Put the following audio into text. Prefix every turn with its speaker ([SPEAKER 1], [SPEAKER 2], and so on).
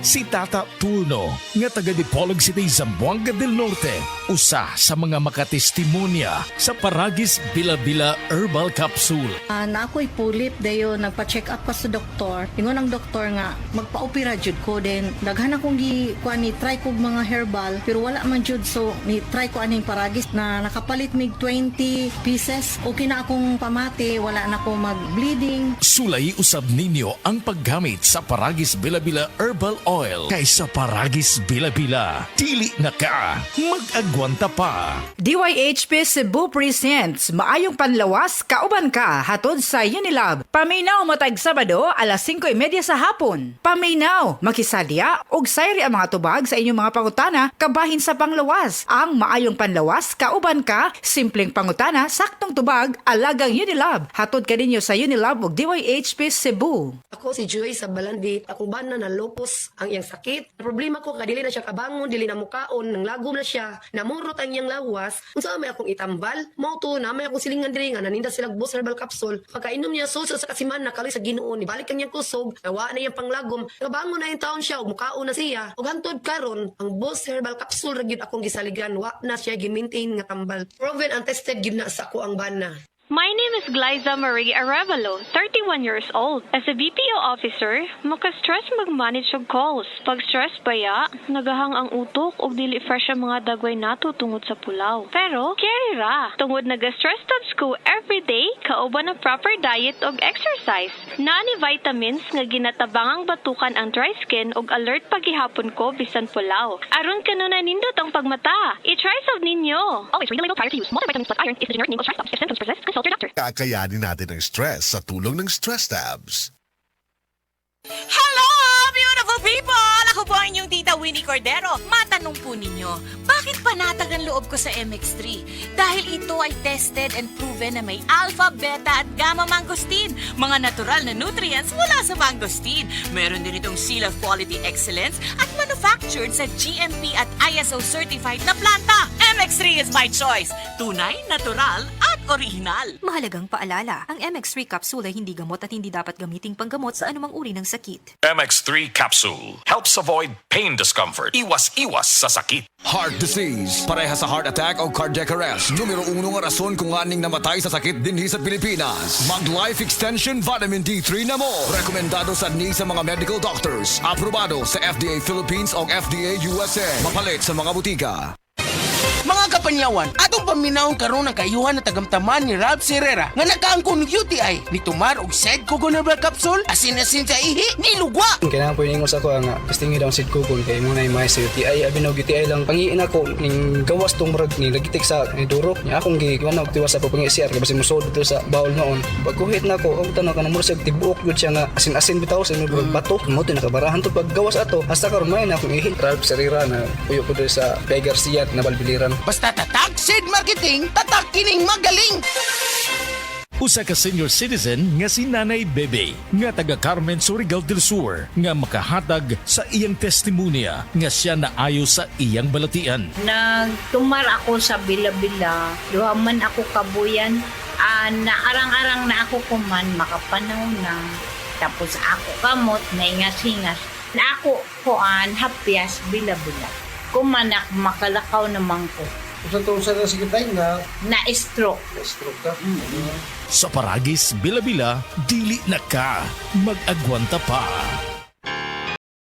[SPEAKER 1] Si Tata Turno, nga taga Dipolog City, Zamboanga del Norte, usa sa mga makatestimonya sa Paragis Bila-Bila Herbal Capsule.
[SPEAKER 2] Na ako'y pulip dayo nagpa-check up pa sa doktor. Ingon ang doktor nga magpa-opera jud ko din. Daghan akong ni try kog mga herbal pero wala man jud, so ni try ko aning Paragis na nakapalit mig 20 pieces. Okay na akong pamati, wala na ako mag-bleeding.
[SPEAKER 1] Sulay usab ninyo ang paggamit sa Paragis Bila-Bila Herbal Oil kaysa Paragis Bila-Bila. Dili na ka, mag-agwanta pa.
[SPEAKER 3] DYHP Cebu presents Maayong Panlawas, Kauban Ka, hatod sa Unilab. Paminaw matag Sabado, alas 5:30 sa hapon. Paminaw, makisadya, og sayri ang mga tubag sa inyong mga pangutana, kabahin sa panglawas. Ang Maayong Panlawas, Kauban Ka, simpleng pangutana, saktong tubag, alagang Unilab. Hatod ka ninyo sa Unilab ug DYHP Cebu.
[SPEAKER 4] Ako si Joy sa Balandi. Akong bana na lupus ang iyang sakit. Problema ko kadili na siya kabangon, dili na mukaon, nang lagom na siya, namurot ang iyang lawas. Unsa may akong itambal, mao to na may akong silingan diri nga naninda sila Boss Herbal Capsule. Pagkainom niya suso sa kasiman nakali sa Ginoo, ibalik ang iyang kusog, nawa na iyang panglagom. Kabangon na yung taon siya, ug mukaon na siya. Ug hangtod karon, ang Boss Herbal Capsule ra gyud akong gisaligan, wa na siya gi-maintain nga tambal. Proven and tested gyud na sa ako ang bana.
[SPEAKER 5] My name is Glyza Marie Arevalo, 31 years old. As a BPO officer, maka-stress mag-manage og calls. Pag stress baya, nagahang ang utok ug dili fresh ang mga dagway nato tungod sa pulaw. Pero, carry ra. Tungod naga-stress tabs ko everyday, kauban ang proper diet ug exercise. Nani vitamins nga ginatabangang batukan ang dry skin ug alert pagihapon ko bisan pulaw. Aron kanunay nindot ang pagmata. I-try sab ninyo. Always read the label prior to use. Multivitamins plus iron is the generic name of stress tabs. If symptoms persist, consult your doctor.
[SPEAKER 6] Kakayanin natin ang stress sa tulong ng Stress Tabs.
[SPEAKER 7] Hello, beautiful people! Ako po ang inyong tita Winnie Cordero. Matanong po ninyo, bakit panatag ang loob ko sa MX3? Dahil ito ay tested and proven na may alpha, beta at gamma mangosteen, mga natural na nutrients mula sa mangosteen. Meron din itong Seal of Quality Excellence at manufactured sa GMP at ISO certified na planta. MX3 is my choice. Tunay, natural at original.
[SPEAKER 8] Mahalagang paalala, ang MX3 capsule ay hindi gamot at hindi dapat gamiting panggamot sa anumang uri ng sakit.
[SPEAKER 1] MX3 Capsule helps avoid pain discomfort. Iwas-iwas sa sakit.
[SPEAKER 9] Heart disease, pareha sa heart attack o cardiac arrest. Numero 1 nga rason kung aning namatay sa sakit dinhi sa Pilipinas. Mag Life Extension Vitamin D3 na mo. Rekomendado sa sa mga medical doctors. Aprobado sa FDA Philippines o FDA USA. Mapalit sa mga butika.
[SPEAKER 10] Mga kapanyawan, atong paminawon karon ang kayuhan na tagamtaman ni Ralph Herrera nga nakaangkon ng UTI ni Tumar og Side Kugon Herbal Capsule asin-asin sa ihi ni lugwa.
[SPEAKER 11] Kailangan po yung sa ko nga pistingi daw Side Kugon kay muna yung may UTI abinog UTI lang pangiin ako ning gawas tong murag ni lagitik sa ni durok nya akong giwana og tiwas sa pagpangi-CR kay basi musod dito sa bawol noon. Pagkuhit na ko og tanaw kanang murag tibuok gud siya nga asin-asin bitaw sa murag bato mo to nakabarahan to paggawas ato hasta karon may na akong ihi. Ralph Herrera na puyo ko dito sa Bay Garcia na Balbiliran.
[SPEAKER 10] Basta tatak Seed Marketing, tatak kining magaling!
[SPEAKER 1] Usa ka senior citizen nga si Nanay Bebe nga taga Carmen Surigao del Sur nga makahatag sa iyang testimonya nga siya naayo sa iyang balatian.
[SPEAKER 12] Nagtumar ako sa Bila-Bila, duha man ako kabuyan, naarang-arang na ako kuman, makapanaw na. Tapos ako kamot, naingas-hingas. Na ako kuan, hapyas, Bila-Bila. Kumanak, makalakaw naman ko.
[SPEAKER 11] Sa sikitay nga
[SPEAKER 12] Na-stroke.
[SPEAKER 11] stroke ka.
[SPEAKER 1] Sa Paragis Bila-Bila, dili na ka, mag-agwanta pa.